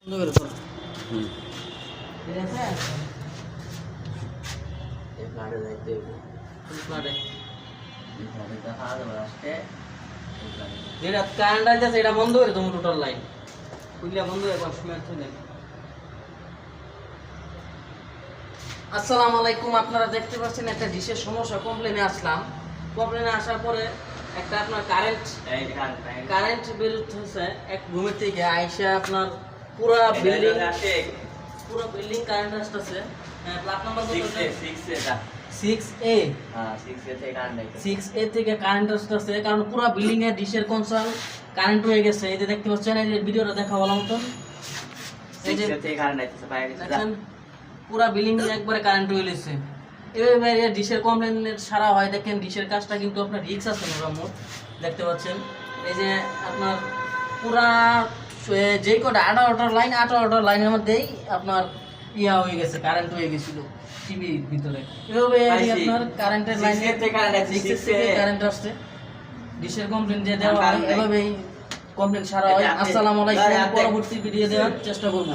বন্ধ করে দাও। ঠিক আছে এই ফ্ল্যাটে যাইতে হইব। কোন ফ্ল্যাটে এই ফ্ল্যাটে দেখা যাবে আজকে এই ফ্ল্যাটে। যেটা কারেন্ট আছে এটা বন্ধ করে তোমার টোটাল লাইন খুললে বন্ধ হয়ে যাবে সময় চলে। আসসালামু আলাইকুম, আপনারা দেখতে পাচ্ছেন একটা ডিশের সমস্যা কমপ্লেনে আসলাম। কমপ্লেনে আসার পরে একটা আপনার এই দেখান কারেন্ট বিল হচ্ছে এক রুমের থেকে আইসা আপনার পুরা বিল্ডিং কারেন্ট আসতেছে। প্লাট নাম্বার 6 এটা 6A হ্যাঁ 6 থেকে কারেন্ট আইছে 6A থেকে কারেন্ট আসতেছে, কারণ পুরো বিল্ডিং এর ডিশের কনসার্ন কারেন্ট হয়ে গেছে। এই যে দেখতে পাচ্ছেন, এই যে ভিডিওটা দেখা ভালো মতন, এই যে 6 থেকে কারেন্ট আইছে বাইরে গেছে দেখেন পুরো বিল্ডিং এ একবারে কারেন্ট হয়ে গেছে। এইভাবে ডিশের কমপ্লেনের সারা হয়। দেখেন ডিশের কাজটা কিন্তু আপনার রিক্স আছে মোটামুটি, দেখতে পাচ্ছেন। এই যে আপনার পুরা যে কটা 18টার লাইন 18টার লাইনের মধ্যেই আপনার ইয়া হয়ে গেছে, কারেন্ট হয়ে গেছিল টিভির ভিতরে। এভাবে আপনার কারেন্টের লাইন 6 থেকে কারেন্ট আইছে 6 থেকে কারেন্ট আসছে। ডিশের কমপ্লেন যে দেওয়া হয় এভাবেই কমপ্লেন সারা হয়। আসসালামু আলাইকুম, পরবর্তী ভিডিও দেওয়ার চেষ্টা করব।